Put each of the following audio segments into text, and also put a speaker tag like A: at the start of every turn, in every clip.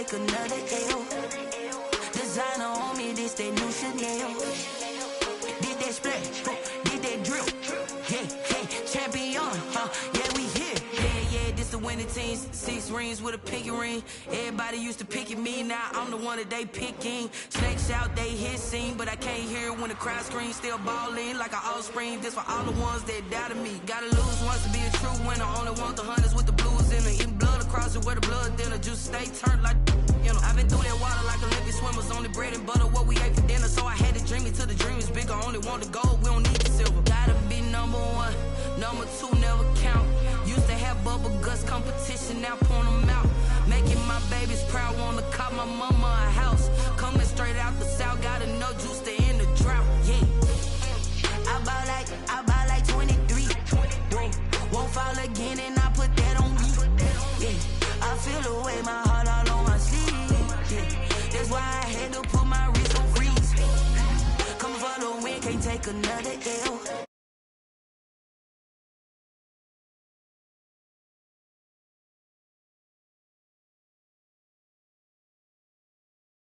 A: take another L. Designer on me, this that new Chanel. Did that splash, did that drill. Yeah, champion, yeah, we here. Yeah, this the winning team. 6 rings with a pinky ring. Everybody used to pick at me, now I'm the one that they picking. Snakes out, they hit scene, but I can't hear when the crowd screams. Still ballin' like an offspring. This for all the ones that doubted me. Gotta lose once to be a true winner. Only want the hunters with the blues in it. Eating blood across it where the blood dinner. Juice stay turned like, you know. I've been through that water like Olympic swimmers. Only bread and butter, what we ate for dinner. So I had to dream it till the dream is bigger. Only want the gold, we don't need the silver. Gotta be number 1, number 2 never count. Used to have bubble guts competition, now point them out. Making my babies proud, wanna cop my mama a house. Coming straight out the south, got enough juice to end the drought. Yeah, I buy like 23. Won't fall again, and I put that on me. Yeah, I feel the way, my heart all on my sleeve. Yeah, that's why I had to put my wrist on freeze. Coming for the win, can't take another L.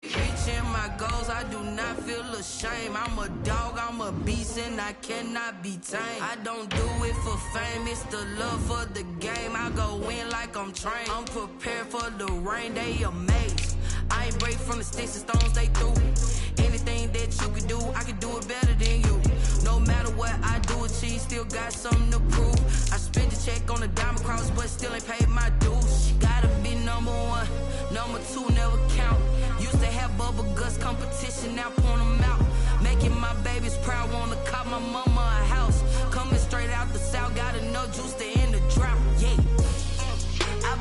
A: Reaching my goals, I do not feel ashamed. I'm a dog, I'm a beast, and I cannot be tamed. I don't do it for fame, it's the love for the game. I go in like I'm trained. I'm prepared for the rain, they amazed. I ain't break from the sticks and stones they threw. Anything that you can do, I can do it better than you. No matter what I do, achieve, still got something to prove. I spent the check on the diamond cross, but still ain't paid my dues. Gotta be number 1, number 2 never count. Used to have bubble guts competition, now point them out. Making my babies proud, wanna cop my mama a house. Coming straight out the south, got enough juice to end the drought. Yeah, I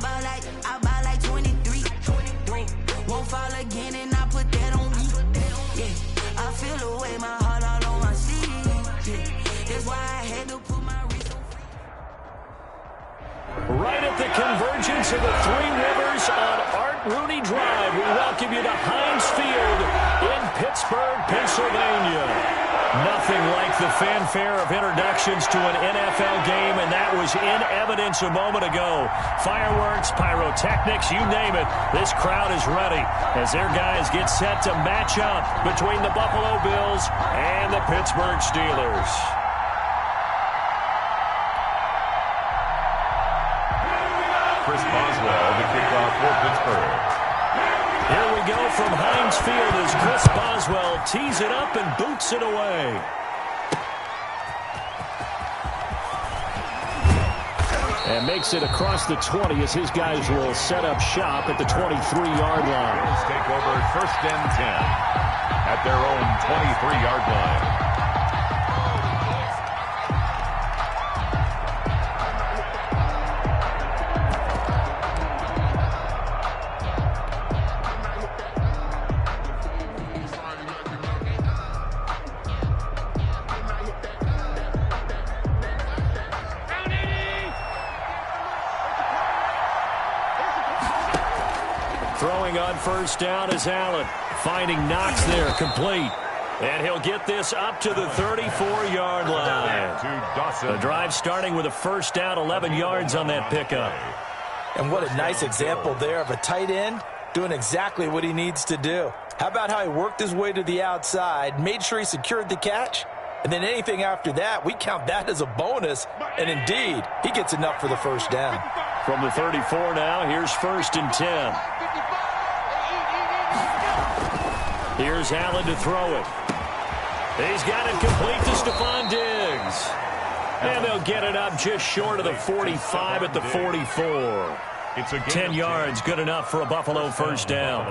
A: buy like 23. Won't fall again, and I put that on me. Yeah, I feel the way, my heart all on my sleeve. Yeah, that's why I had to put my wrist on.
B: Right at the convergence of the Three Rivers on Art Rooney Drive, we welcome you to Heinz Field in Pittsburgh, Pennsylvania. Nothing like the fanfare of introductions to an NFL game, and that was in evidence a moment ago. Fireworks, pyrotechnics, you name it. This crowd is ready as their guys get set to match up between the Buffalo Bills and the Pittsburgh Steelers.
C: Chris Boswell, the kickoff for Pittsburgh.
B: Here we go from Heinz Field as Chris Boswell tees it up and boots it away. And makes it across the 20 as his guys will set up shop at the 23-yard line.
C: Bills take over 1st and 10 at their own 23-yard line.
B: Throwing on 1st down is Allen. Finding Knox there, complete. And he'll get this up to the 34-yard line. The drive starting with a 1st down, 11 yards on that pickup.
D: And what a nice example there of a tight end doing exactly what he needs to do. How about how he worked his way to the outside, made sure he secured the catch, and then anything after that, we count that as a bonus. And indeed, he gets enough for the 1st down.
B: From the 34 now, here's 1st and 10. Here's Allen to throw it. He's got it complete to Stephon Diggs. And they'll get it up just short of the 45 at the 44. 10 yards, good enough for a Buffalo 1st down.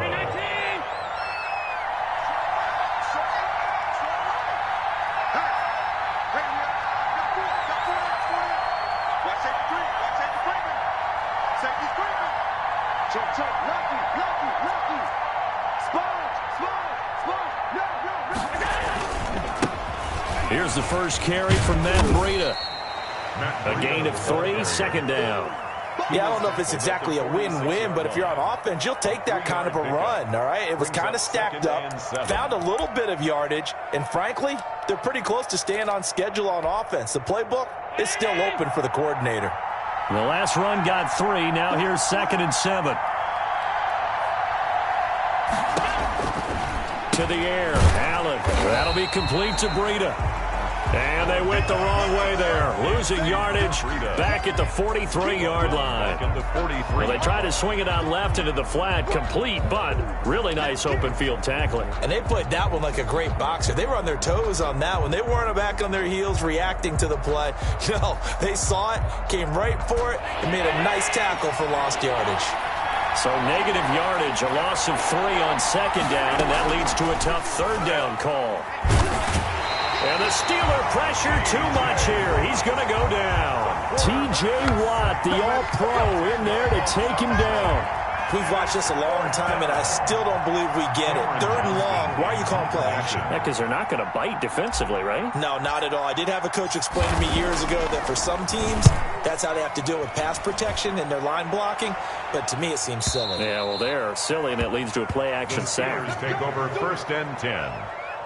B: Here's the first carry from Matt Breida. A gain of 3, 2nd down.
D: Yeah, I don't know if it's exactly a win-win, but if you're on offense, you'll take that kind of a run, all right? It was kind of stacked up, found a little bit of yardage, and frankly, they're pretty close to staying on schedule on offense. The playbook is still open for the coordinator.
B: The last run got 3. Now here's 2nd and 7. to the air. Allen. That'll be complete to Breida. And they went the wrong way there. Losing yardage back at the 43-yard line. Well, they tried to swing it out left into the flat. Complete, but really nice open field tackling.
D: And they played that one like a great boxer. They were on their toes on that one. They weren't back on their heels reacting to the play. No, they saw it, came right for it, and made a nice tackle for lost yardage.
B: So negative yardage, a loss of 3 on second down, and that leads to a tough third down call. And the Steeler pressure too much here. He's going to go down. T.J. Watt, the All-Pro, in there to take him down.
D: We've watched this a long time, and I still don't believe we get it. 3rd and long. Why are you calling play action?
B: Yeah, because they're not going to bite defensively, right?
D: No, not at all. I did have a coach explain to me years ago that for some teams, that's how they have to deal with pass protection and their line blocking. But to me, it seems silly.
B: Yeah, well, they're silly, and it leads to a play action sack.
C: The Steelers take over 1st and 10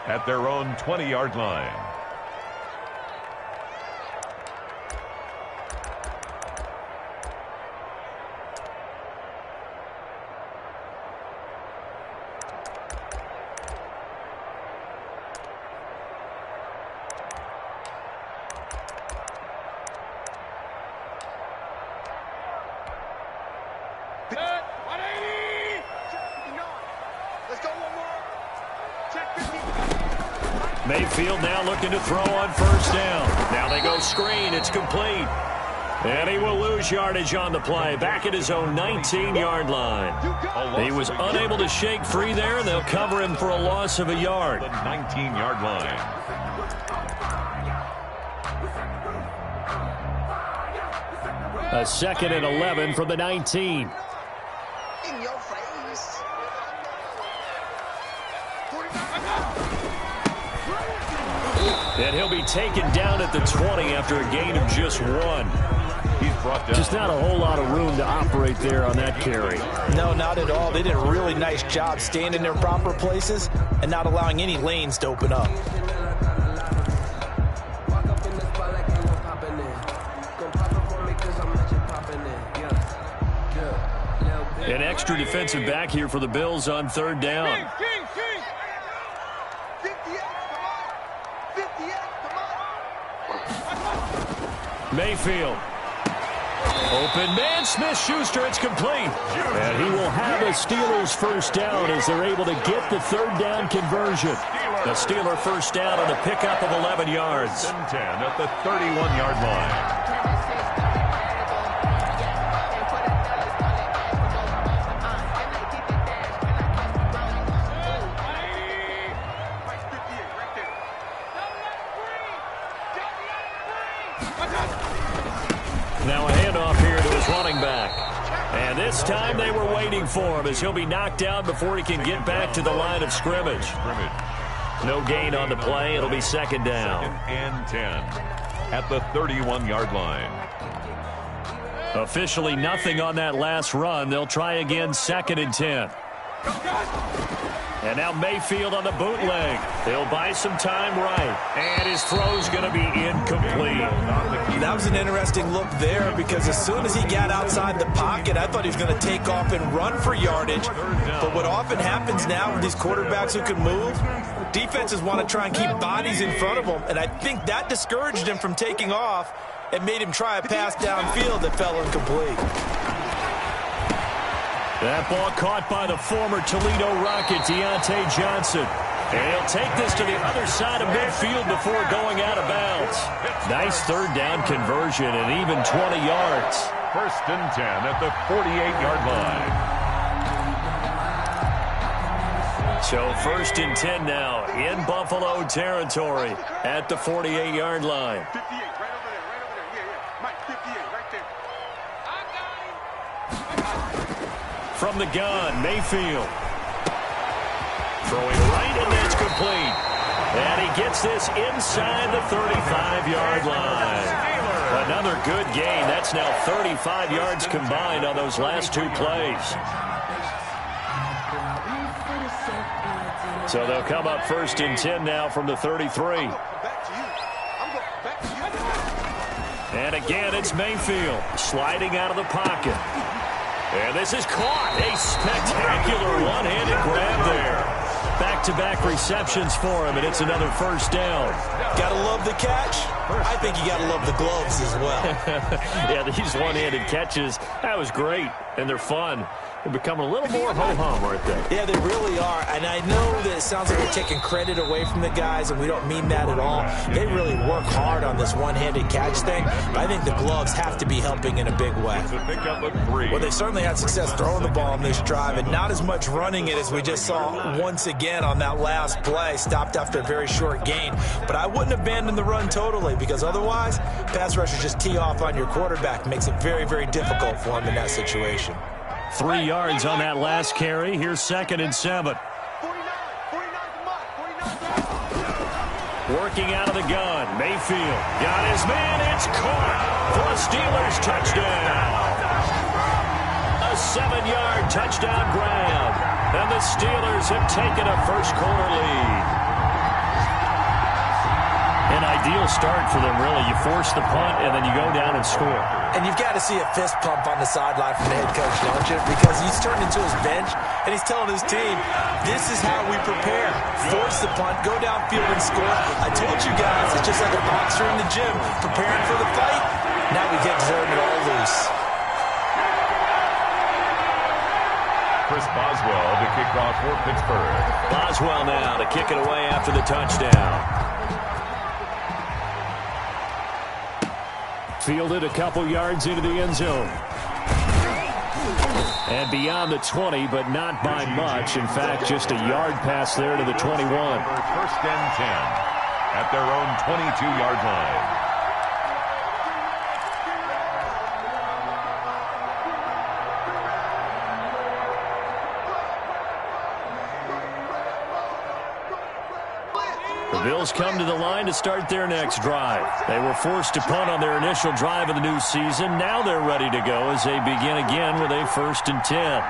C: at their own 20-yard line.
B: Mayfield now looking to throw on 1st down. Now they go screen. It's complete. And he will lose yardage on the play. Back at his own 19-yard line. He was unable to shake free there, and they'll cover him for a loss of a yard.
C: The 19-yard line.
B: A 2nd and 11 from the 19.
E: In your face.
B: And he'll be taken down at the 20 after a gain of just 1.
C: He's brought down.
B: Just not a whole lot of room to operate there on that carry.
D: No, not at all. They did a really nice job staying in their proper places and not allowing any lanes to open up.
B: An extra defensive back here for the Bills on 3rd down. Mayfield. Open man, Smith-Schuster, it's complete. And he will have a Steelers 1st down as they're able to get the 3rd down conversion. The Steeler 1st down on a pickup of 11 yards.
C: 10 at the 31-yard line.
B: Now a handoff here to his running back. And this time they were waiting for him as he'll be knocked down before he can get back to the line of scrimmage. No gain on the play. It'll be 2nd down.
C: 2nd and 10 at the 31-yard line.
B: Officially nothing on that last run. They'll try again 2nd and 10. And now Mayfield on the bootleg. He'll buy some time right. And his throw's going to be incomplete.
D: That was an interesting look there because as soon as he got outside the pocket, I thought he was going to take off and run for yardage. But what often happens now with these quarterbacks who can move, defenses want to try and keep bodies in front of them. And I think that discouraged him from taking off and made him try a pass downfield that fell incomplete.
B: That ball caught by the former Toledo Rocket, Deontay Johnson. And he'll take this to the other side of midfield before going out of bounds. Nice 3rd down conversion and even 20 yards.
C: 1st and 10 at the 48-yard line.
B: So 1st and 10 now in Buffalo territory at the 48-yard line.
E: 58, right over there, right over there. Yeah. Mike, 58, right there. I got him.
B: From the gun, Mayfield. Throwing right, and that's complete. And he gets this inside the 35-yard line. Another good gain. That's now 35 yards combined on those last 2 plays. So they'll come up 1st and 10 now from the 33. And again, it's Mayfield sliding out of the pocket. And this is caught. A spectacular one-handed grab there. Back back-to-back receptions for him, and it's another first down.
D: Gotta love the catch. I think you gotta love the gloves as well.
B: Yeah, these one-handed catches, that was great, and they're fun. They become a little more ho-hum, aren't they?
D: Yeah, they really are. And I know that it sounds like we're taking credit away from the guys, and we don't mean that at all. They really work hard on this one-handed catch thing, but I think the gloves have to be helping in a big way. Well, they certainly had success throwing the ball on this drive, and not as much running it as we just saw once again on that last play. Stopped after a very short gain. But I wouldn't abandon the run totally, because otherwise, pass rushers just tee off on your quarterback. Makes it very, very difficult for him in that situation.
B: 3 yards on that last carry. Here's 2nd and 7. Working out of the gun. Mayfield got his man. It's caught for a Steelers touchdown. A 7-yard touchdown grab. And the Steelers have taken a first-quarter lead. An ideal start for them, really. You force the punt, and then you go down and score.
D: And you've got to see a fist pump on the sideline from the head coach, don't you? Because he's turned into his bench, and he's telling his team, this is how we prepare. Force the punt, go downfield and score. I told you guys, it's just like a boxer in the gym, preparing for the fight. Now we get turning it all loose.
C: Chris Boswell to kick off for Pittsburgh.
B: Boswell now to kick it away after the touchdown. Fielded a couple yards into the end zone. And beyond the 20, but not by much. In fact, just a yard pass there to the 21.
C: First and 10 at their own 22-yard line.
B: The Bills come to the line to start their next drive. They were forced to punt on their initial drive of the new season. Now they're ready to go as they begin again with a 1st and 10.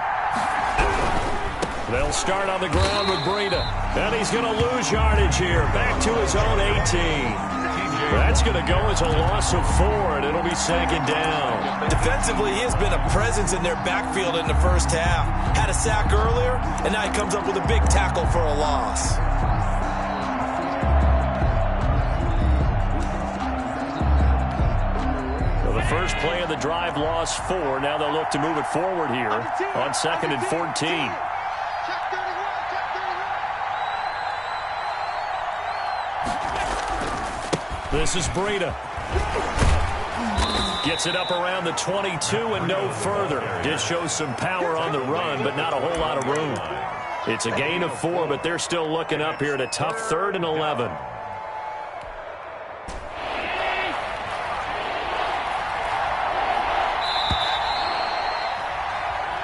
B: They'll start on the ground with Breida. And he's going to lose yardage here. Back to his own 18. That's going to go as a loss of 4, and it'll be 2nd down.
D: Defensively, he has been a presence in their backfield in the first half. Had a sack earlier, and now he comes up with a big tackle for a loss.
B: First play of the drive lost 4. Now they'll look to move it forward here on 2nd and 14. This is Breida. Gets it up around the 22 and no further. Did show some power on the run, but not a whole lot of room. It's a gain of 4, but they're still looking up here at a tough 3rd and 11.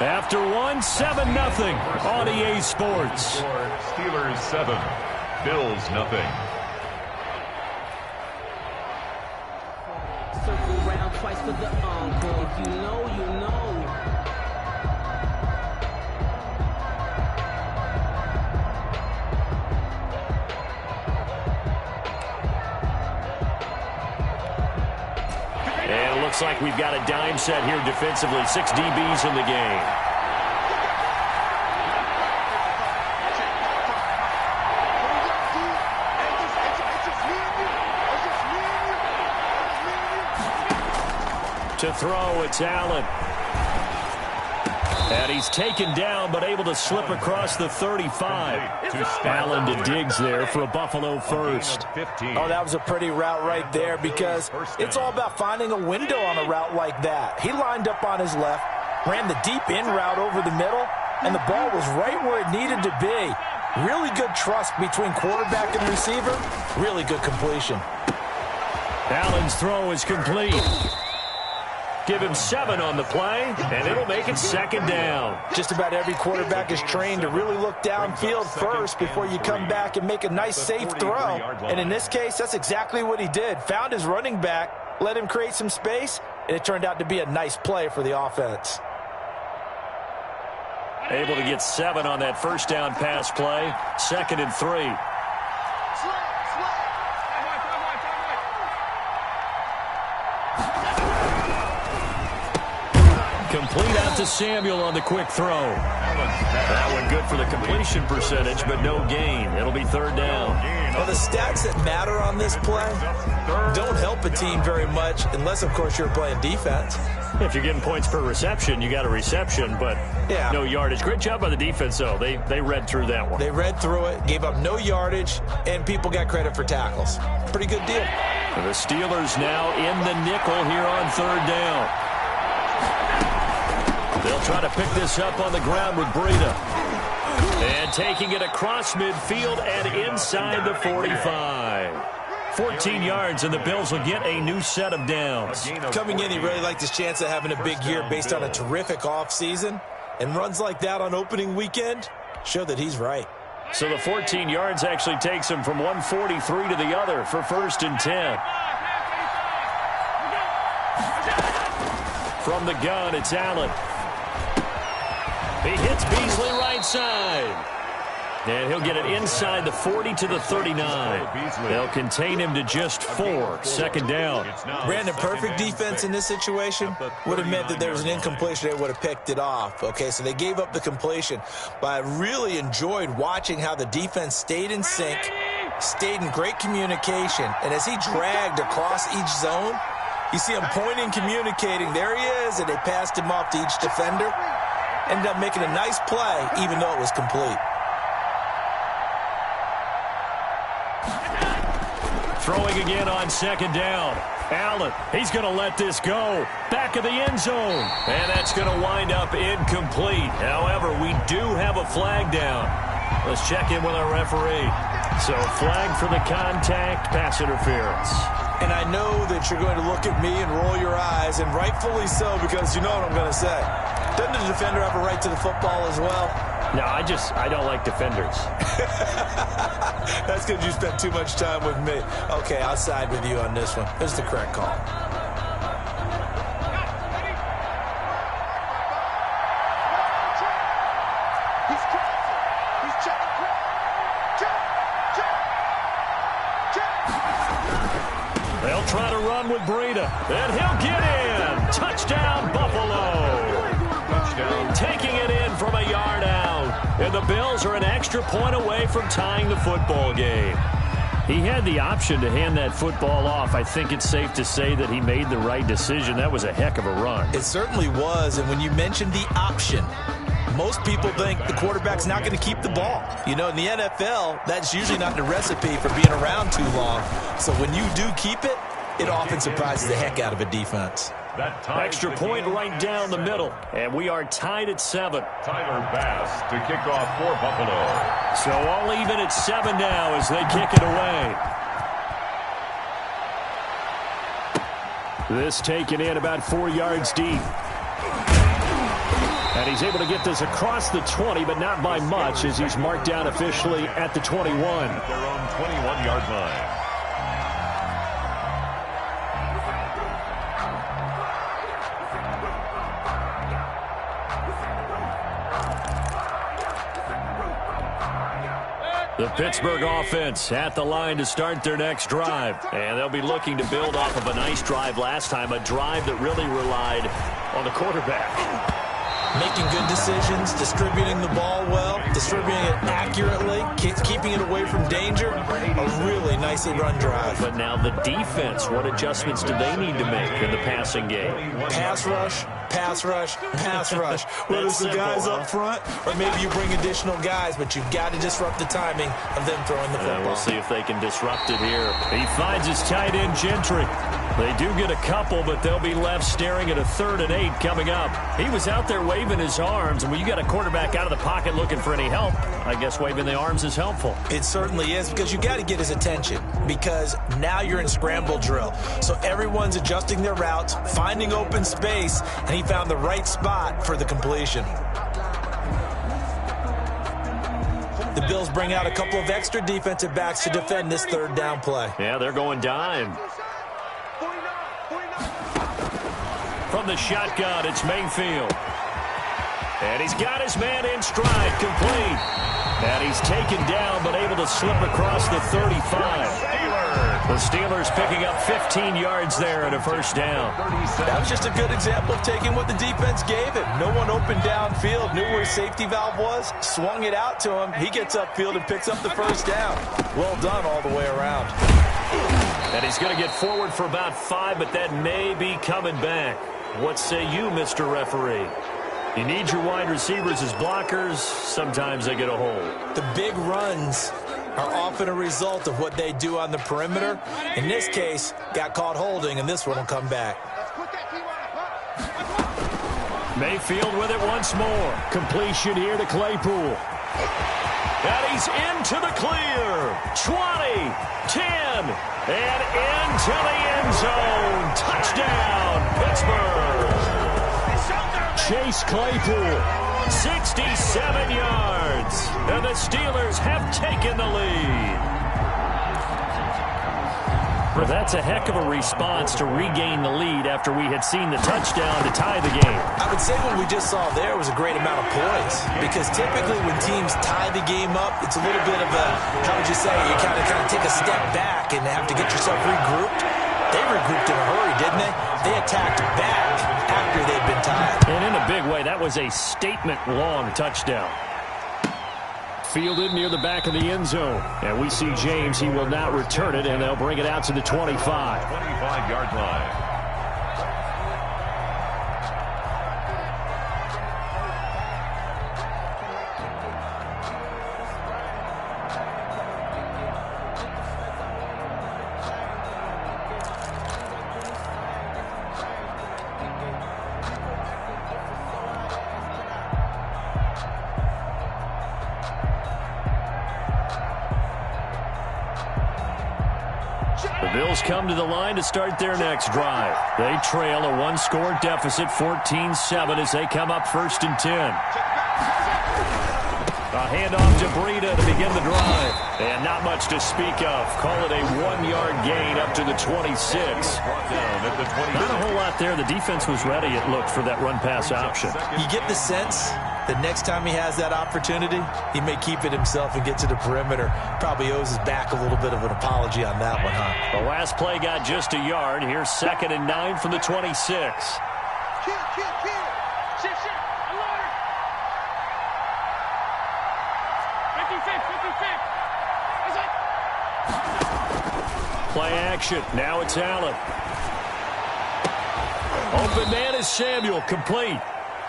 B: After 1, 7-0 on EA Sports.
C: Steelers 7, Bills 0.
F: Circle round twice for the encore. If you know, you know.
B: And it looks like we've got a dime set here defensively. 6 DBs in the game. To throw, it's Allen. And he's taken down, but able to slip across the 35. Allen to Diggs there for a Buffalo first.
D: Oh, that was a pretty route right there because it's all about finding a window on a route like that. He lined up on his left, ran the deep in route over the middle, and the ball was right where it needed to be. Really good trust between quarterback and receiver. Really good completion.
B: Allen's throw is complete. Give him 7 on the play, and it'll make it 2nd down.
D: Just about every quarterback is trained to really look downfield first before you come back and make a nice, safe throw. And in this case, that's exactly what he did. Found his running back, let him create some space, and it turned out to be a nice play for the offense.
B: Able to get 7 on that first down pass play. 2nd and 3. Complete out to Samuel on the quick throw. That one good for the completion percentage, but no gain. It'll be third down.
D: Well, the stats that matter on this play don't help a team very much unless, of course, you're playing defense.
B: If you're getting points per reception, you got a reception, but no yardage. Great job by the defense, though. They read through that one.
D: They read through it, gave up no yardage, and people got credit for tackles. Pretty good deal.
B: The Steelers now in the nickel here on third down. They'll try to pick this up on the ground with Breida. And taking it across midfield and inside the 45. 14 yards, and the Bills will get a new set of downs.
D: Coming in, he really liked his chance of having a big year based on a terrific offseason. And runs like that on opening weekend show that he's right.
B: So the 14 yards actually takes him from 143 to the other for 1st and 10. From the gun, it's Allen. He hits Beasley right side. And he'll get it inside the 40 to the 39. They'll contain him to just 4. Second down.
D: Brandon, perfect defense in this situation would have meant that there was an incompletion. They would have picked it off. Okay, so they gave up the completion. But I really enjoyed watching how the defense stayed in sync, stayed in great communication. And as he dragged across each zone, you see him pointing, communicating. There he is, and they passed him off to each defender. Ended up making a nice play, even though it was complete.
B: Throwing again on second down. Allen, he's going to let this go. Back of the end zone. And that's going to wind up incomplete. However, we do have a flag down. Let's check in with our referee. So, flag for the contact, pass interference.
D: And I know that you're going to look at me and roll your eyes, and rightfully so, because you know what I'm going to say. Doesn't the defender have a right to the football as well?
B: No, I don't like defenders.
D: That's because you spent too much time with me. Okay, I'll side with you on this one. This is the correct call.
B: They'll try to run with Breida, and he'll get in. Touchdown, Buffalo. Taking it in from a yard out. And the Bills are an extra point away from tying the football game. He had the option to hand that football off. I think it's safe to say that he made the right decision. That was a heck of a run.
D: It certainly was. And when you mentioned the option, most people think the quarterback's not going to keep the ball. You know, in the NFL, that's usually not the recipe for being around too long. So when you do keep it, it often surprises the heck out of a defense.
B: Extra point right down the middle, and we are tied at 7.
C: Tyler Bass to kick off for Buffalo.
B: So all even at 7 now as they kick it away. This taken in about 4 yards deep. And he's able to get this across the 20, but not by much as he's marked down officially at the 21.
C: At their own 21-yard line.
B: The Pittsburgh offense at the line to start their next drive. And they'll be looking to build off of a nice drive last time, a drive that really relied on the quarterback.
D: Making good decisions, distributing the ball well, distributing it accurately, keeping it away from danger. A really nicely run drive.
B: But now the defense, what adjustments do they need to make in the passing game?
D: Pass rush, pass rush, pass rush. Whether it's the guys up front or maybe you bring additional guys, but you've got to disrupt the timing of them throwing the football.
B: We'll see if they can disrupt it here. He finds his tight end, Gentry. They do get a couple, but they'll be left staring at a 3rd and 8 coming up. He was out there waving his arms, and when you got a quarterback out of the pocket looking for any help, I guess waving the arms is helpful.
D: It certainly is, because you got to get his attention, because now you're in scramble drill. So everyone's adjusting their routes, finding open space, and he found the right spot for the completion. The Bills bring out a couple of extra defensive backs to defend this 3rd down play.
B: Yeah, they're going dime. From the shotgun, it's Mayfield. And he's got his man in stride, complete. And he's taken down, but able to slip across the 35. The Steelers picking up 15 yards there and a first down.
D: That was just a good example of taking what the defense gave him. No one opened downfield, knew where his safety valve was, swung it out to him. He gets upfield and picks up the first down. Well done all the way around.
B: And he's going to get forward for about 5, but that may be coming back. What say you, Mr. Referee? You need your wide receivers as blockers. Sometimes they get a hold.
D: The big runs are often a result of what they do on the perimeter. In this case, got caught holding, and this one will come back.
B: Mayfield with it once more. Completion here to Claypool. And he's into the clear. 20, 10, and into the end zone. Touchdown, Pittsburgh. Chase Claypool, 67 yards. And the Steelers have taken the lead. Well, that's a heck of a response to regain the lead after we had seen the touchdown to tie the game.
D: I would say what we just saw there was a great amount of poise, because typically when teams tie the game up, it's a little bit of a, how would you say, you kind of take a step back and have to get yourself regrouped. They regrouped in a hurry, didn't they? They attacked back after they'd been tied.
B: And in a big way, that was a statement-long touchdown. Fielded near the back of the end zone. And we see James. He will not return it, and they'll bring it out to the 25.
C: 25-yard line.
B: The Bills come to the line to start their next drive. They trail a one-score deficit, 14-7, as they come up 1st and 10. A handoff to Breida to begin the drive. And not much to speak of. Call it a 1-yard gain up to the 26. Not a whole lot there. The defense was ready, it looked, for that run-pass option.
D: You get the sense that next time he has that opportunity, he may keep it himself and get to the perimeter. Probably owes his back a little bit of an apology on that one, huh?
B: The last play got just a yard. Here's 2nd and 9 from the 26. Play action. Now it's Allen. Open man is Samuel. Complete.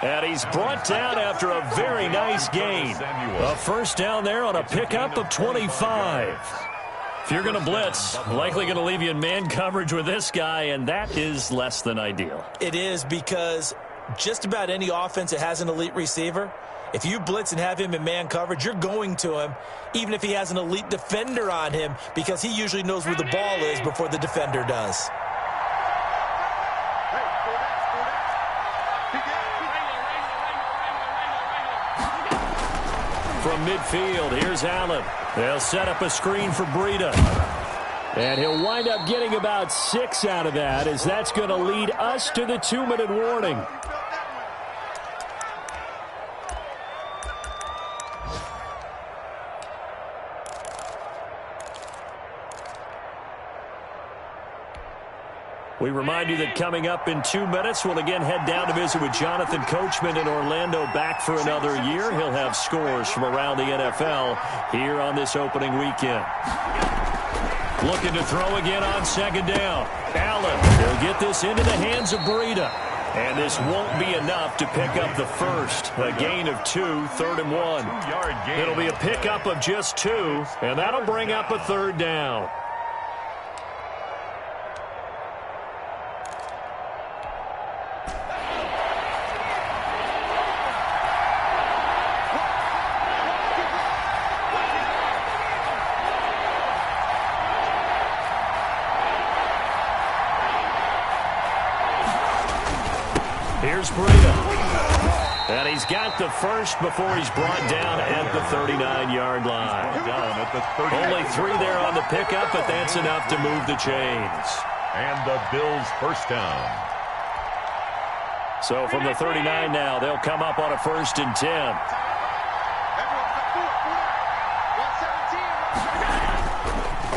B: And he's brought down after a very nice gain. A first down there on a pickup of 25. If you're going to blitz, likely going to leave you in man coverage with this guy, and that is less than ideal.
D: It is, because just about any offense that has an elite receiver, if you blitz and have him in man coverage, you're going to him, even if he has an elite defender on him, because he usually knows where the ball is before the defender does.
B: From midfield, here's Allen. They'll set up a screen for Breida. And he'll wind up getting about 6 out of that, as that's going to lead us to the 2-minute warning. We remind you that coming up in 2 minutes, we'll again head down to visit with Jonathan Coachman in Orlando, back for another year. He'll have scores from around the NFL here on this opening weekend. Looking to throw again on 2nd down. Allen will get this into the hands of Breida. And this won't be enough to pick up the first. A gain of 2, 3rd and 1. It'll be a pickup of just 2, and that'll bring up a 3rd down. Here's Breida. And he's got the first before he's brought down at the 39-yard line. Only 3 there on the pickup, but that's enough to move the chains.
C: And the Bills' first down.
B: So from the 39 now, they'll come up on a 1st and 10.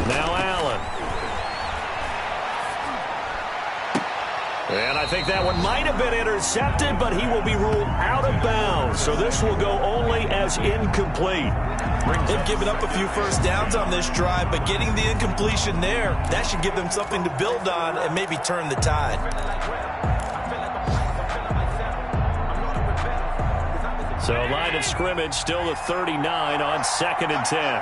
B: Now Allen. And I think that one might have been intercepted, but he will be ruled out of bounds. So this will go only as incomplete.
D: They've given up a few first downs on this drive, but getting the incompletion there, that should give them something to build on and maybe turn the tide.
B: So line of scrimmage still the 39 on 2nd and 10.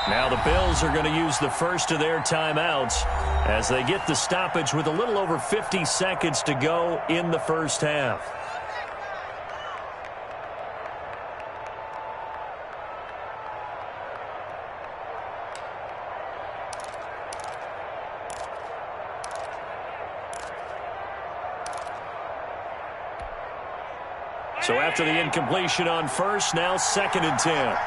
B: Now the Bills are going to use the first of their timeouts as they get the stoppage with a little over 50 seconds to go in the first half. So after the incompletion on first, now 2nd and 10.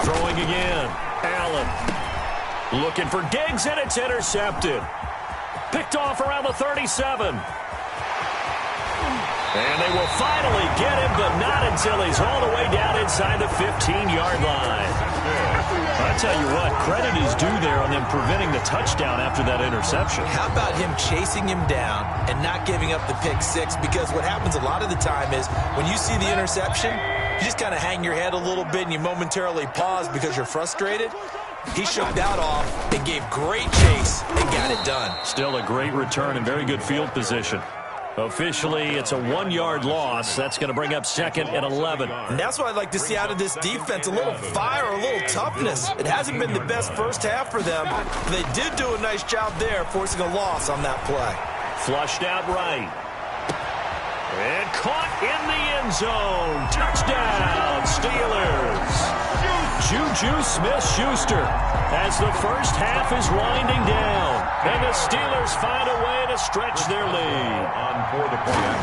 B: Throwing again. Allen. Looking for Diggs, and it's intercepted. Picked off around the 37. And they will finally get him, but not until he's all the way down inside the 15-yard line. I tell you what, credit is due there on them preventing the touchdown after that interception.
D: How about him chasing him down and not giving up the pick six? Because what happens a lot of the time is when you see the interception, you just kind of hang your head a little bit and you momentarily pause because you're frustrated. He shook that off and gave great chase and got it done.
B: Still a great return and very good field position. Officially, it's a 1-yard loss. That's going to bring up 2nd and 11.
D: And that's what I'd like to see out of this defense, a little fire, a little toughness. It hasn't been the best first half for them. They did do a nice job there, forcing a loss on that play.
B: Flushed out right. And caught in the end zone. Touchdown, Steelers. Juju Smith-Schuster as the first half is winding down. And the Steelers find a way to stretch their lead.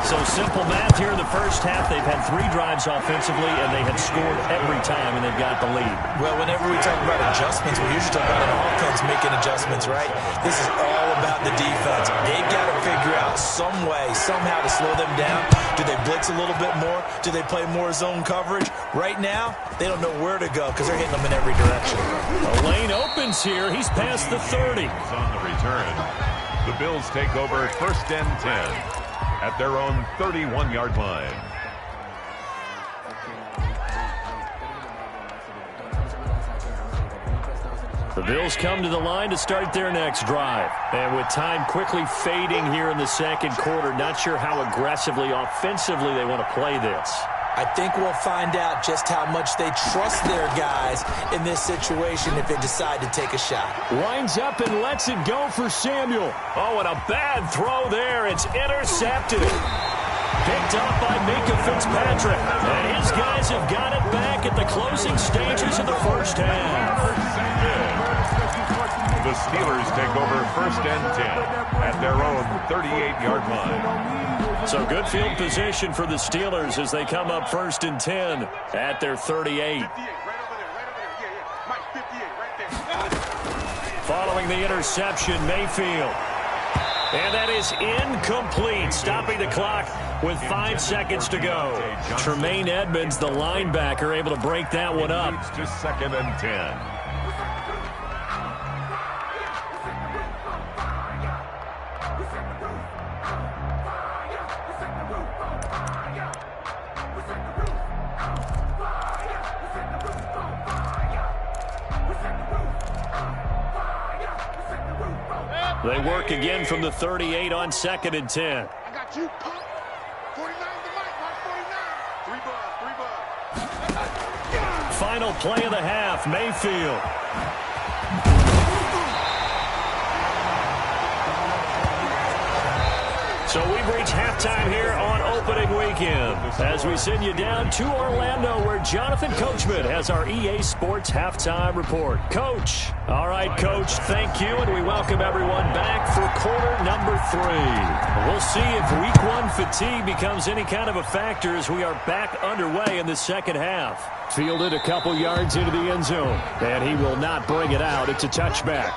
B: So simple math here in the first half. They've had 3 drives offensively, and they have scored every time, and they've got the lead.
D: Well, whenever we talk about adjustments, we usually talk about an offense making adjustments, right? This is all about the defense. They've got to figure out some way, somehow to slow them down. Do they blitz a little bit more? Do they play more zone coverage? Right now, they don't know where to go because they're hitting them in every direction.
B: A lane opens here. He's past the 30.
C: On the return, the Bills take over 1st and 10 at their own 31-yard line.
B: The Bills come to the line to start their next drive. And with time quickly fading here in the second quarter, not sure how aggressively, offensively they want to play this.
D: I think we'll find out just how much they trust their guys in this situation if they decide to take a shot.
B: Winds up and lets it go for Samuel. Oh, and a bad throw there. It's intercepted. Picked up by Minka Fitzpatrick. And his guys have got it back at the closing stages of the first half.
C: The Steelers take over 1st and 10 at their own 38-yard line.
B: So good field position for the Steelers as they come up 1st and 10 at their 38. Following the interception, Mayfield. And that is incomplete, stopping the clock with 5 seconds to go. Tremaine Edmonds, the linebacker, able to break that one up.
C: To 2nd and 10.
B: They work again from the 38 on 2nd and 10.
E: I got you, punk. 49 the mic, watch 49. 3 bucks.
B: Final play of the half, Mayfield. So we've reached halftime here on opening weekend as we send you down to Orlando where Jonathan Coachman has our EA Sports halftime report. Coach. All right, Coach, thank you, and we welcome everyone back for quarter number 3. We'll see if week 1 fatigue becomes any kind of a factor as we are back underway in the second half. Fielded a couple yards into the end zone, and he will not bring it out. It's a touchback.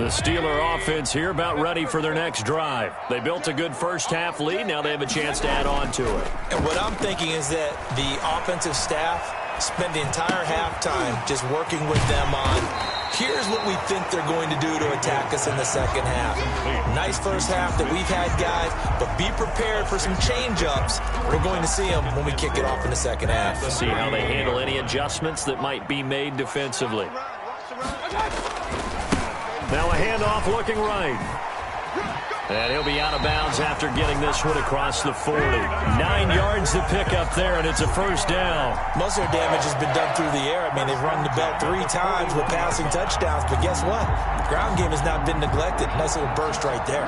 B: The Steeler offense here about ready for their next drive. They built a good first-half lead. Now they have a chance to add on to it.
D: And what I'm thinking is that the offensive staff spend the entire halftime just working with them on, here's what we think they're going to do to attack us in the second half. Nice first half that we've had, guys, but be prepared for some change-ups. We're going to see them when we kick it off in the second half.
B: See how they handle any adjustments that might be made defensively. Now a handoff looking right. And he'll be out of bounds after getting this one across the 40. 9 yards to pick up there, and it's a first down.
D: Most of their damage has been done through the air. I mean, they've rung the bell 3 times with passing touchdowns, but guess what? The ground game has not been neglected. Nice little burst right there.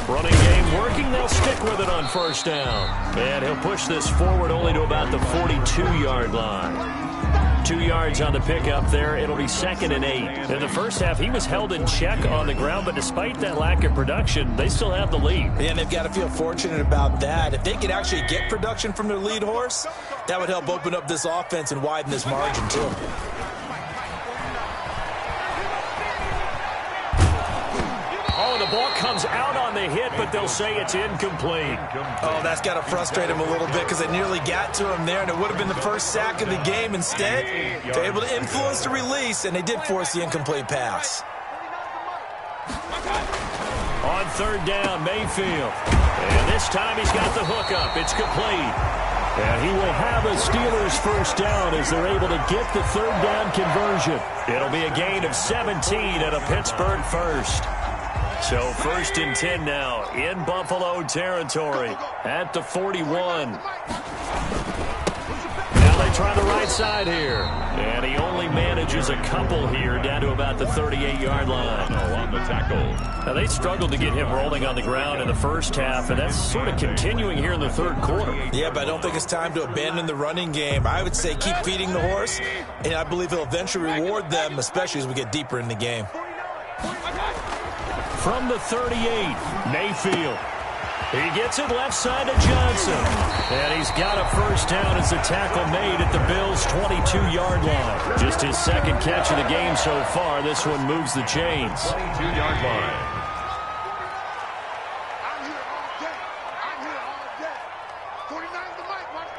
B: Running game working. They'll stick with it on first down. And he'll push this forward only to about the 42-yard line. 2 yards on the pickup there. It'll be 2nd and 8. In the first half, he was held in check on the ground, but despite that lack of production, they still have the lead.
D: Yeah, and they've got to feel fortunate about that. If they could actually get production from their lead horse, that would help open up this offense and widen this margin, too.
B: Oh, the ball comes out on the hit, but they'll say it's incomplete.
D: Oh, that's got to frustrate him a little bit because they nearly got to him there, and it would have been the first sack of the game. Instead, they're able to influence the release, and they did force the incomplete pass.
B: On third down, Mayfield. And this time he's got the hookup. It's complete. And he will have a Steelers first down as they're able to get the third down conversion. It'll be a gain of 17 and a Pittsburgh first. So 1st and 10 now in Buffalo territory at the 41. Now they try the right side here. And he only manages a couple here down to about the 38-yard line.
C: On the tackle.
B: Now they struggled to get him rolling on the ground in the first half, and that's sort of continuing here in the third quarter.
D: Yeah, but I don't think it's time to abandon the running game. I would say keep feeding the horse, and I believe he'll eventually reward them, especially as we get deeper in the game.
B: From the 38, Mayfield. He gets it left side to Johnson. And he's got a first down as the tackle made at the Bills' 22-yard line. Just his second catch of the game so far. This one moves the chains.
C: 22-yard line.
E: I'm here all day. I'm here all day. 49's the mic. Watch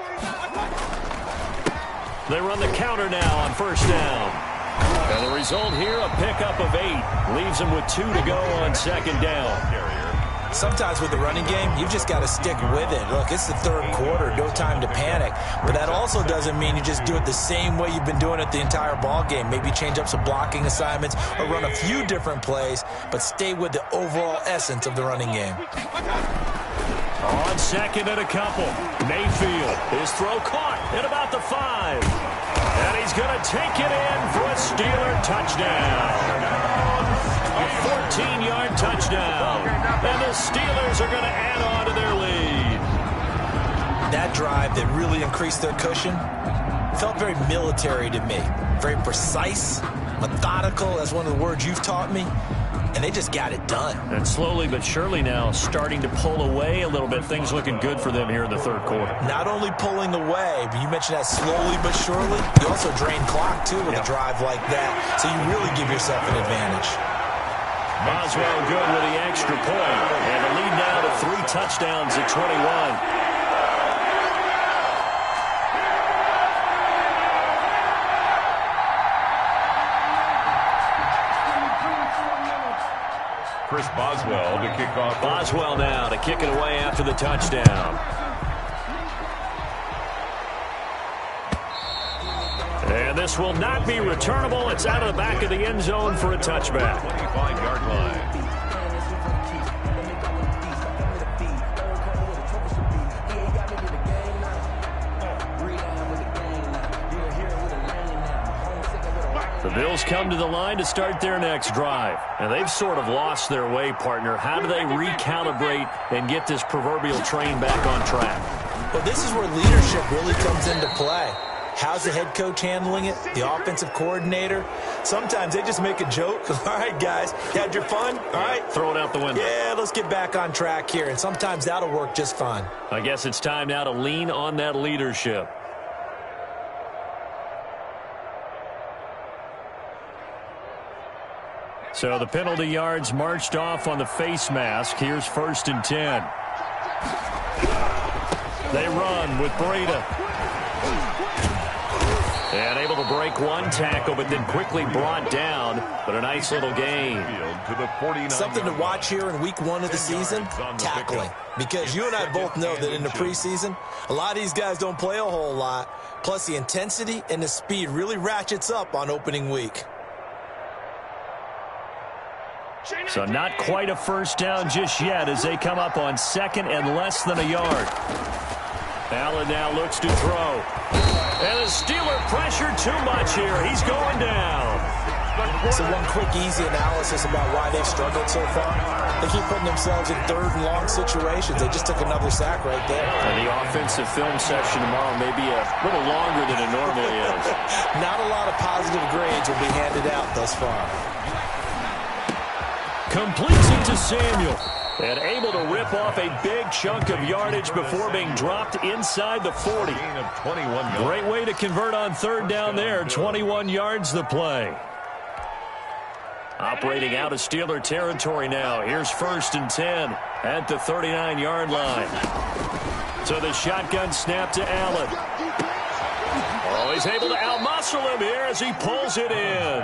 E: 49.
B: They run the counter now on first down. And the result here, a pickup of 8. Leaves them with 2 to go on second down.
D: Sometimes with the running game, you've just got to stick with it. Look, it's the third quarter, no time to panic. But that also doesn't mean you just do it the same way you've been doing it the entire ball game. Maybe change up some blocking assignments or run a few different plays, but stay with the overall essence of the running game.
B: On second and a couple, Mayfield. His throw caught at about the 5. And he's going to take it in for a Steeler touchdown. A 14-yard touchdown. And the Steelers are going to add on to their lead.
D: That drive that really increased their cushion felt very military to me. Very precise, methodical, that's one of the words you've taught me. And they just got it done.
B: And slowly but surely now starting to pull away a little bit. Things looking good for them here in the third quarter.
D: Not only pulling away, but you mentioned that slowly but surely. You also drain clock, too, with a drive like that. So you really give yourself an advantage.
B: Boswell good with the extra point. And the lead now to 3 touchdowns at 21.
C: Chris Boswell to kick off.
B: Boswell now to kick it away after the touchdown. And this will not be returnable. It's out of the back of the end zone for a touchback.
C: 25-yard line.
B: The Bills come to the line to start their next drive. And they've sort of lost their way, partner. How do they recalibrate and get this proverbial train back on track?
D: Well, this is where leadership really comes into play. How's the head coach handling it? The offensive coordinator? Sometimes they just make a joke. All right, guys, you had your fun? All right.
B: Throw it out the window.
D: Yeah, let's get back on track here. And sometimes that'll work just fine.
B: I guess it's time now to lean on that leadership. So the penalty yards marched off on the face mask. Here's 1st and 10. They run with Breida. And able to break one tackle, but then quickly brought down. But a nice little gain.
D: Something to watch here in week 1 of the season, tackling. Because you and I both know that in the preseason, a lot of these guys don't play a whole lot. Plus the intensity and the speed really ratchets up on opening week.
B: So not quite a first down just yet as they come up on 2nd and less than a yard. Allen now looks to throw. And the Steeler pressure too much here. He's going down.
D: So one quick, easy analysis about why they've struggled so far. They keep putting themselves in 3rd and long situations. They just took another sack right there.
B: And the offensive film session tomorrow may be a little longer than it normally is.
D: Not a lot of positive grades will be handed out thus far.
B: Completes it to Samuel. And able to rip off a big chunk of yardage before being dropped inside the 40. Great way to convert on 3rd down there. 21 yards the play. Operating out of Steeler territory now. Here's 1st and 10 at the 39-yard line. So the shotgun snap to Allen. Oh, he's able to outmuscle him here as he pulls it in.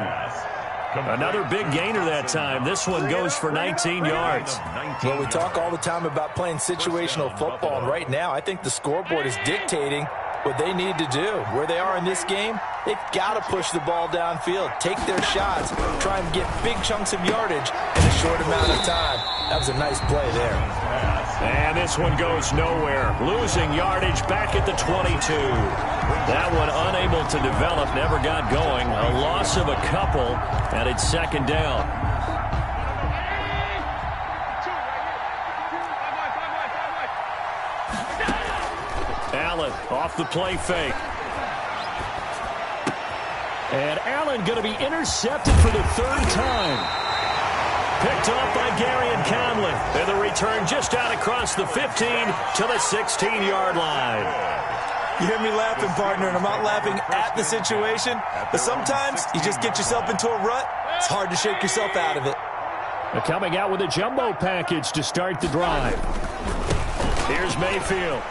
B: Another big gainer that time. This one goes for 19 yards.
D: Well, we talk all the time about playing situational football, and right now I think the scoreboard is dictating what they need to do. Where they are in this game, they've got to push the ball downfield, take their shots, try and get big chunks of yardage in a short amount of time. That was a nice play there.
B: And this one goes nowhere. Losing yardage back at the 22. That one unable to develop, never got going. A loss of a couple, and it's 2nd down. Allen off the play fake. And Allen going to be intercepted for the 3rd time. Picked off by Gary and Conley. And the return just out across the 15 to the 16-yard line.
D: You hear me laughing, partner, and I'm not laughing at the situation. But sometimes you just get yourself into a rut. It's hard to shake yourself out of it.
B: They're coming out with a jumbo package to start the drive. Here's Mayfield.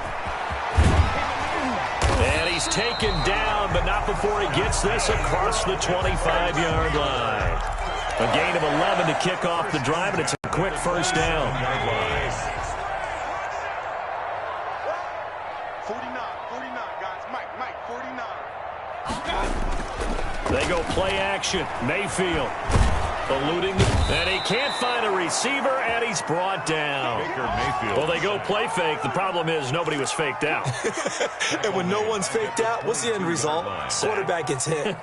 B: And he's taken down, but not before he gets this across the 25-yard line. A gain of 11 to kick off the drive, and it's a quick 1st down.
E: 49, guys. Mike, 49.
B: They go play action. Mayfield eluding, and he can't find a receiver, and he's brought down. Well, they go play fake. The problem is nobody was faked out.
D: And when no one's faked out, what's the end result? Quarterback gets hit.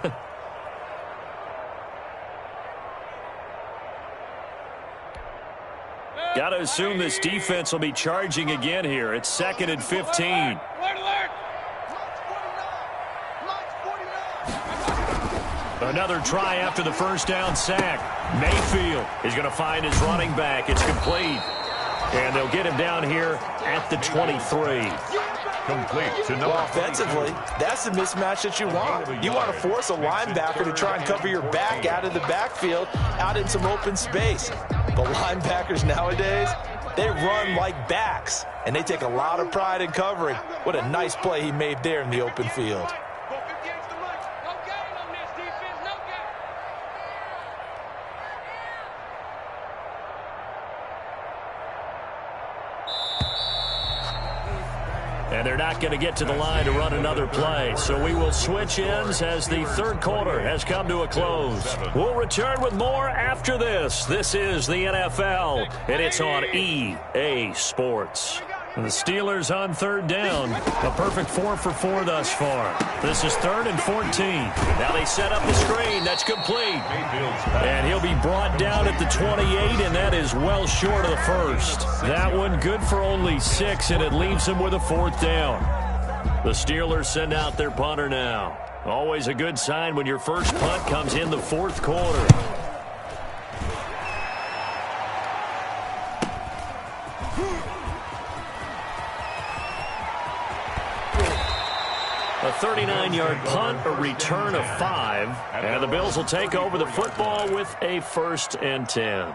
B: Got to assume this defense will be charging again here. It's 2nd and 15. Another try after the 1st down sack. Mayfield is going to find his running back. It's complete. And they'll get him down here at the 23.
C: Complete to
D: well, offensively, that's the mismatch that you want. You want to force a linebacker to try and cover your back out of the backfield, out in some open space. But linebackers nowadays, they run like backs, and they take a lot of pride in covering. What a nice play he made there in the open field.
B: And they're not going to get to the line to run another play. So we will switch ends as the 3rd quarter has come to a close. We'll return with more after this. This is the NFL, and it's on EA Sports. And the Steelers on 3rd down. A perfect 4 for 4 thus far. This is 3rd and 14. Now they set up the screen. That's complete. And he'll be brought down at the 28, and that is well short of the 1st. That one good for only 6, and it leaves him with a 4th down. The Steelers send out their punter now. Always a good sign when your first punt comes in the 4th quarter. A 39-yard punt, a return of 5. And the Bills will take over the football with a 1st and 10.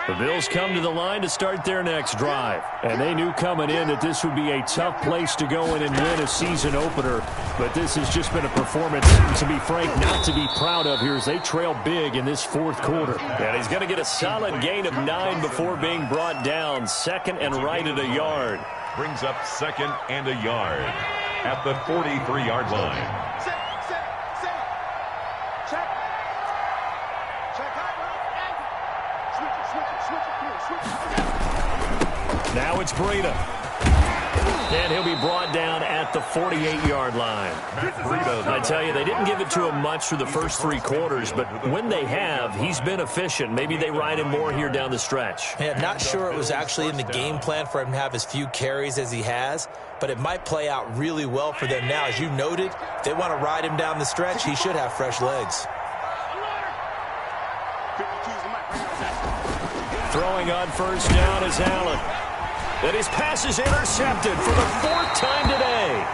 B: The Bills come to the line to start their next drive. And they knew coming in that this would be a tough place to go in and win a season opener. But this has just been a performance, to be frank, not to be proud of here as they trail big in this 4th quarter. And he's going to get a solid gain of 9 before being brought down. 2nd and right at a yard.
C: Brings up 2nd and a yard at the 43-yard line.
B: Now it's Breida. And he'll be brought down at the 48-yard line. I tell you, they didn't give it to him much through the first 3 quarters, but when they have, he's been efficient. Maybe they ride him more here down the stretch.
D: Yeah, not sure it was actually in the game plan for him to have as few carries as he has, but it might play out really well for them now. As you noted, if they want to ride him down the stretch, he should have fresh legs.
B: Throwing on first down is Allen. And his pass is intercepted for the 4th time today.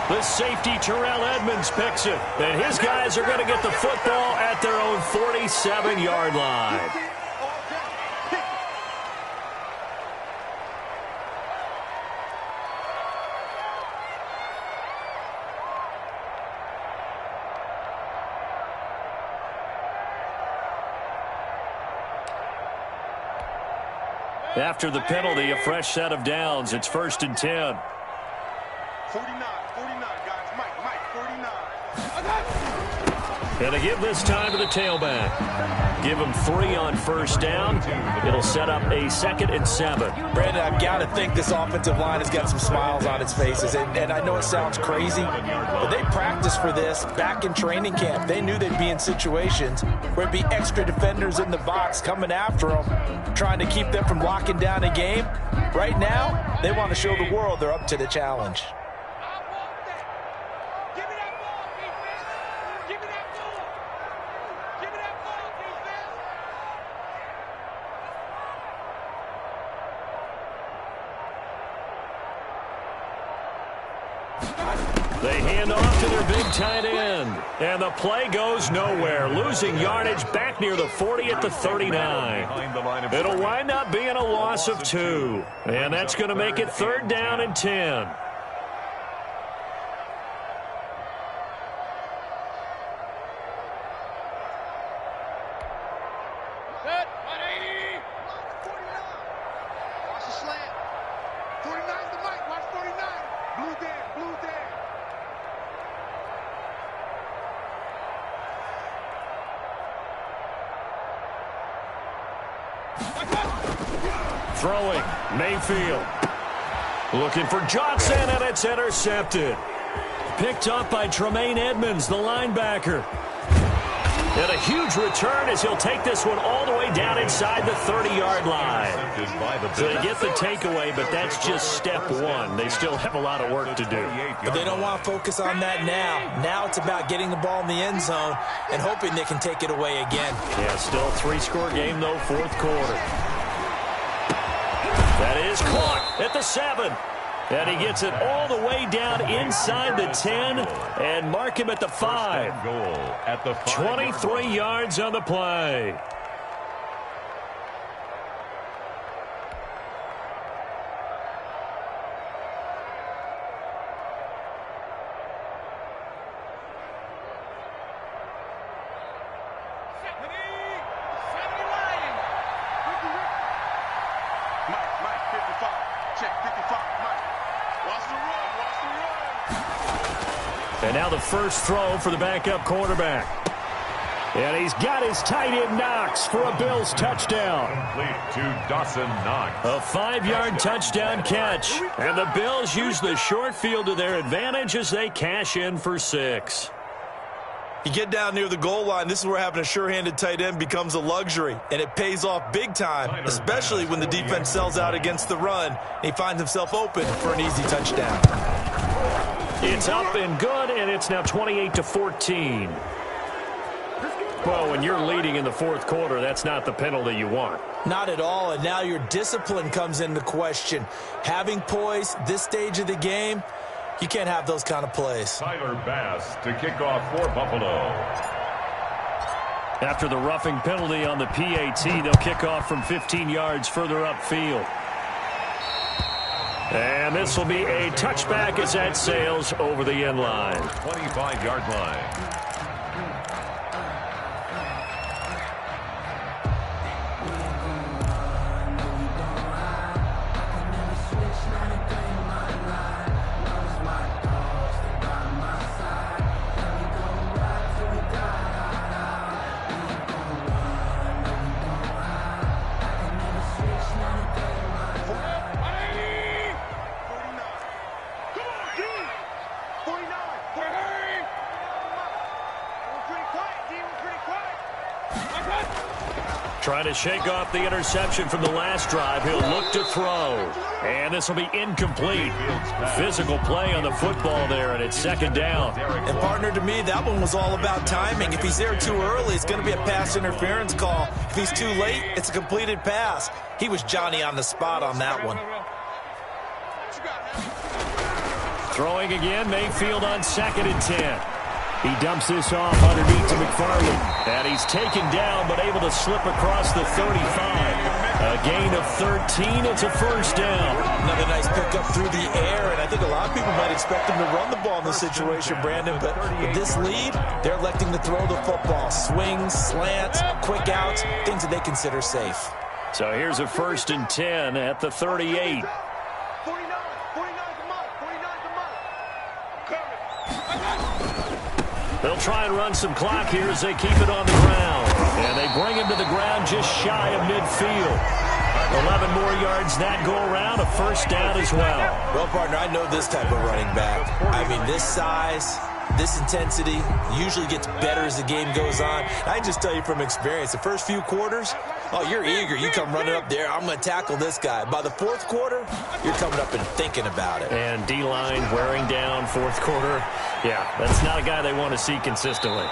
B: The safety, Terrell Edmonds, picks it. And his guys are going to get the football at their own 47-yard line. After the penalty, a fresh set of downs. It's 1st and 10.
E: 49, guys. Mike, 49.
B: And they give this time to the tailback. Give him 3 on first down. It'll set up a 2nd and 7.
D: Brandon, I've got to think this offensive line has got some smiles on its faces. And I know it sounds crazy, but they practiced for this back in training camp. They knew they'd be in situations where it'd be extra defenders in the box coming after them, trying to keep them from locking down a game. Right now, they want to show the world they're up to the challenge.
B: They hand off to their big tight end. And the play goes nowhere. Losing yardage back near the 40 at the 39. It'll wind up being a loss of 2. And that's going to make it 3rd down and 10. Throwing, Mayfield. Looking for Johnson, and it's intercepted. Picked up by Tremaine Edmonds, the linebacker. And a huge return as he'll take this one all the way down inside the 30-yard line. So they get the takeaway, but that's just step 1. They still have a lot of work to do.
D: But they don't want to focus on that now. Now it's about getting the ball in the end zone and hoping they can take it away again.
B: Yeah, still a 3-score game, though, 4th quarter. That is caught at the 7. And he gets it all the way down inside the 10 and mark him at the 5.
C: Goal at the
B: 23 yards on the play. And now the first throw for the backup quarterback. And he's got his tight end Knox for a Bills touchdown.
C: Complete to Dawson Knox.
B: A 5-yard touchdown catch. And the Bills use the short field to their advantage as they cash in for 6.
D: You get down near the goal line, this is where having a sure-handed tight end becomes a luxury, and it pays off big time, especially when the defense sells out against the run, and he finds himself open for an easy touchdown.
B: It's up and good, and it's now 28-14. Well, when you're leading in the 4th quarter, that's not the penalty you want.
D: Not at all, and now your discipline comes into question. Having poise this stage of the game, you can't have those kind of plays.
C: Tyler Bass to kick off for Buffalo.
B: After the roughing penalty on the PAT, they'll kick off from 15 yards further upfield. And this will be a touchback as that sails over the end line.
C: 25-yard line.
B: Trying to shake off the interception from the last drive. He'll look to throw. And this will be incomplete. Physical play on the football there, and it's second down.
D: And partner, to me, that one was all about timing. If he's there too early, it's going to be a pass interference call. If he's too late, it's a completed pass. He was Johnny on the spot on that one.
B: Throwing again, Mayfield on 2nd and 10. He dumps this off underneath to McFarland. And he's taken down, but able to slip across the 35. A gain of 13. It's a first down.
D: Another nice pickup through the air, and I think a lot of people might expect him to run the ball in this situation, Brandon. But with this lead, they're electing to throw the football. Swings, slants, quick outs, things that they consider safe.
B: So here's a 1st and 10 at the 38. They'll try and run some clock here as they keep it on the ground. And they bring him to the ground just shy of midfield. 11 more yards that go around, a first down as well.
D: Well, partner, I know this type of running back. I mean, this size, this intensity usually gets better as the game goes on. I can just tell you from experience, the first few quarters, oh, you're eager. You come running up there, I'm going to tackle this guy. By the 4th quarter, you're coming up and thinking about it.
B: And D-line wearing down 4th quarter. Yeah, that's not a guy they want to see consistently.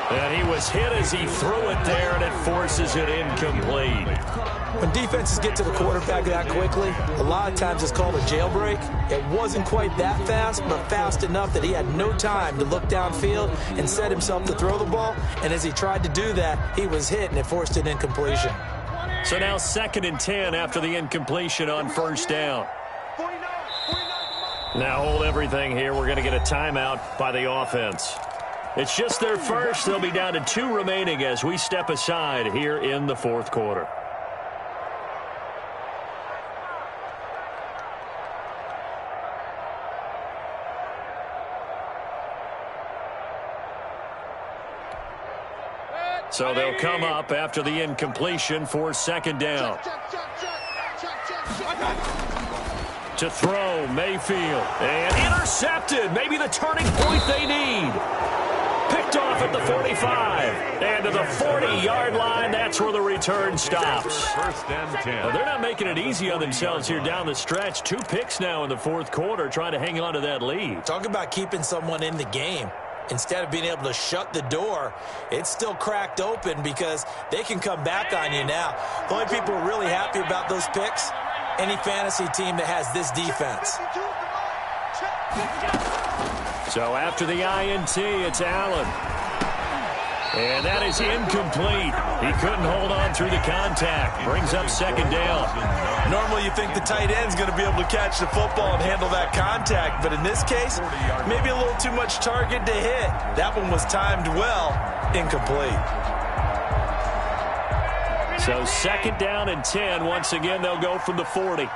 B: And he was hit as he threw it there, and it forces it incomplete.
D: When defenses get to the quarterback that quickly, a lot of times it's called a jailbreak. It wasn't quite that fast, but fast enough that he had no time to look downfield and set himself to throw the ball. And as he tried to do that, he was hit, and it forced an incompletion.
B: So now 2nd and 10 after the incompletion on first down. Now hold everything here. We're going to get a timeout by the offense. It's just their first. They'll be down to 2 remaining as we step aside here in the 4th quarter. So they'll come up after the incompletion for 2nd down. To throw, Mayfield. And intercepted. Maybe the turning point they need. Picked off at the 45. And to the 40-yard line, that's where the return stops.
C: 1st and 10.
B: Now, they're not making it easy on themselves here down the stretch. 2 picks now in the 4th quarter, trying to hang on to that lead.
D: Talk about keeping someone in the game. Instead of being able to shut the door, it's still cracked open because they can come back on you now. The only people who are really happy about those picks, any fantasy team that has this defense.
B: So after the INT, it's Allen. And that is incomplete. He couldn't hold on through the contact. Brings up 2nd down.
D: Normally you think the tight end's going to be able to catch the football and handle that contact. But in this case, maybe a little too much target to hit. That one was timed well. Incomplete.
B: So 2nd down and 10. Once again, they'll go from the 40.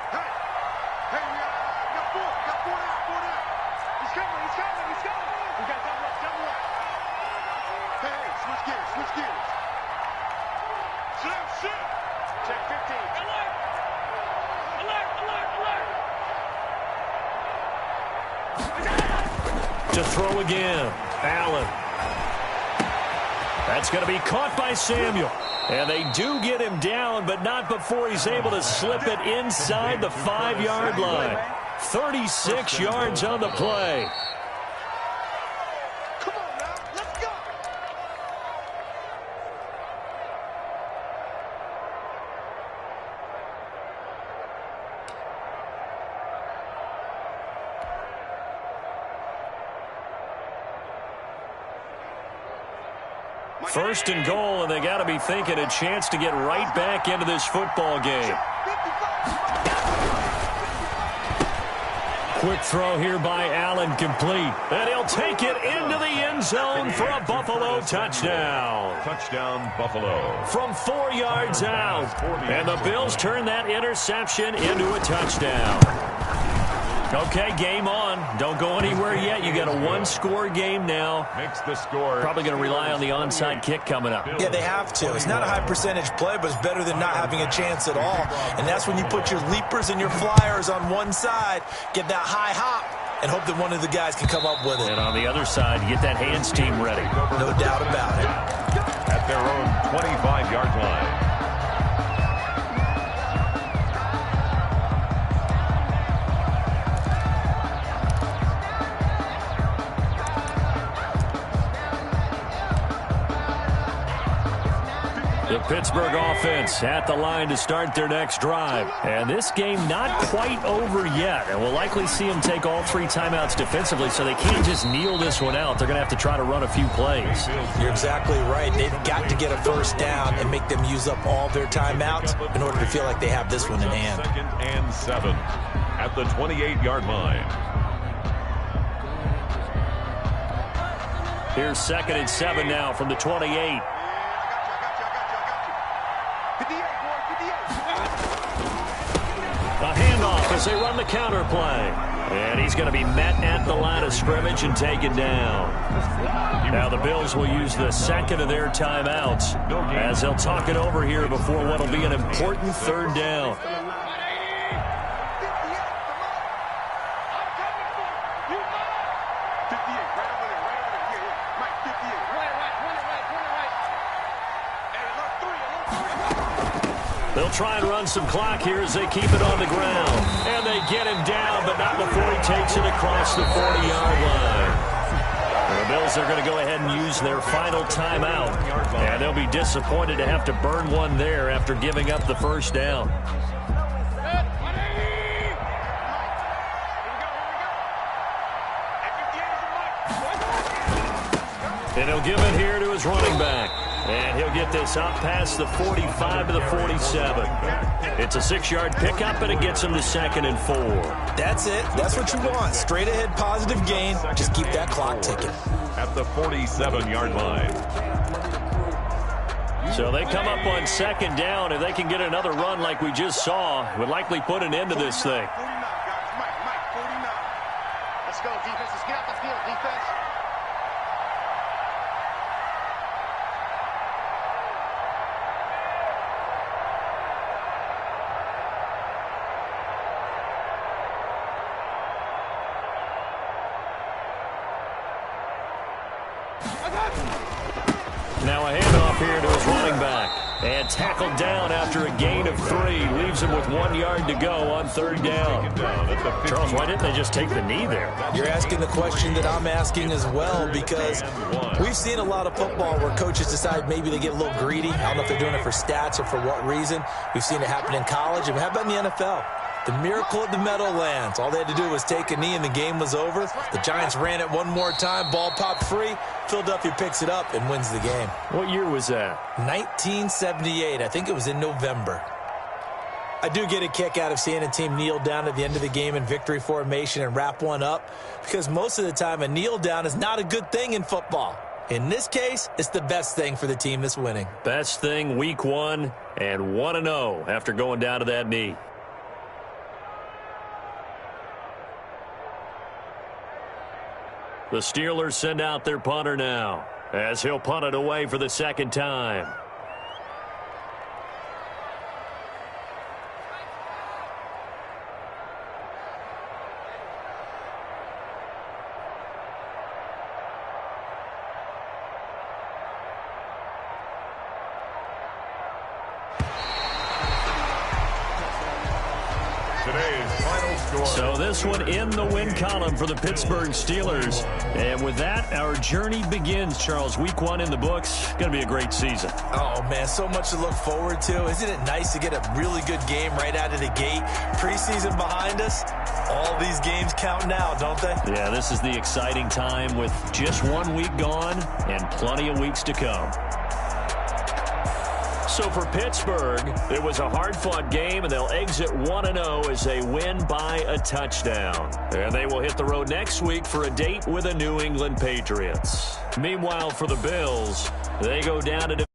B: To throw again, Allen. That's going to be caught by Samuel. And they do get him down, but not before he's able to slip it inside the 5-yard line. 36 yards on the play.
E: Come on now, let's go.
B: First and goal, and they got to be thinking a chance to get right back into this football game. Quick throw here by Allen, complete. And he'll take it into the end zone for a Buffalo touchdown.
C: Touchdown, Buffalo.
B: From 4 yards out. And the Bills turn that interception into a touchdown. Okay, game on. Don't go anywhere yet. You got a one-score game now.
C: Makes the score.
B: Probably going to rely on the onside kick coming up.
D: Yeah, they have to. It's not a high-percentage play, but it's better than not having a chance at all. And that's when you put your leapers and your flyers on one side, get that high hop, and hope that one of the guys can come up with it.
B: And on the other side, get that hands team ready.
D: No doubt about it.
C: At their own 25-yard line.
B: The Pittsburgh offense at the line to start their next drive. And this game not quite over yet. And we'll likely see them take all 3 timeouts defensively, so they can't just kneel this one out. They're going to have to try to run a few plays.
D: You're exactly right. They've got to get a first down and make them use up all their timeouts in order to feel like they have this one in hand.
C: 2nd and 7 at the 28-yard line.
B: Here's 2nd and 7 now from the 28. A handoff as they run the counter play. And he's going to be met at the line of scrimmage and taken down. Now the Bills will use the 2nd of their timeouts as they'll talk it over here before what will be an important 3rd down. They'll try and run some clock here as they keep it on the ground. And they get him down, but not before he takes it across the 40-yard line. And the Bills are going to go ahead and use their final timeout. And they'll be disappointed to have to burn one there after giving up the first down. And he'll give it here to his running back. And he'll get this up past the 45 to the 47. It's a 6-yard pickup, and it gets him to 2nd and 4.
D: That's it. That's what you want. Straight ahead positive gain. Just keep that clock ticking.
C: At the 47-yard line.
B: So they come up on 2nd down. If they can get another run like we just saw, it would likely put an end to this thing.
E: Let's go, defense. Let's get out the field, defense.
B: Now a handoff here to his running back. And tackled down after a gain of 3. Leaves him with 1 yard to go on 3rd down. Charles, why didn't they just take the knee there?
D: You're asking the question that I'm asking as well, because we've seen a lot of football where coaches decide maybe they get a little greedy. I don't know if they're doing it for stats or for what reason. We've seen it happen in college. And how about in the NFL? The miracle at the Meadowlands. All they had to do was take a knee and the game was over. The Giants ran it one more time. Ball popped free. Philadelphia picks it up and wins the game.
B: What year was that?
D: 1978. I think it was in November. I do get a kick out of seeing a team kneel down at the end of the game in victory formation and wrap one up, because most of the time a kneel down is not a good thing in football. In this case, it's the best thing for the team that's winning.
B: Best thing week 1 and 1-0 after going down to that knee. The Steelers send out their punter now, as he'll punt it away for the 2nd time.
C: Today's final score.
B: So this one in the win column for the Pittsburgh Steelers. And with that, our journey begins, Charles. Week 1 in the books. Going to be a great season.
D: Oh, man, so much to look forward to. Isn't it nice to get a really good game right out of the gate? Preseason behind us. All these games count now, don't they?
B: Yeah, this is the exciting time with just 1 week gone and plenty of weeks to come. So for Pittsburgh, it was a hard-fought game, and they'll exit 1-0 as they win by a touchdown. And they will hit the road next week for a date with the New England Patriots. Meanwhile, for the Bills, they go down to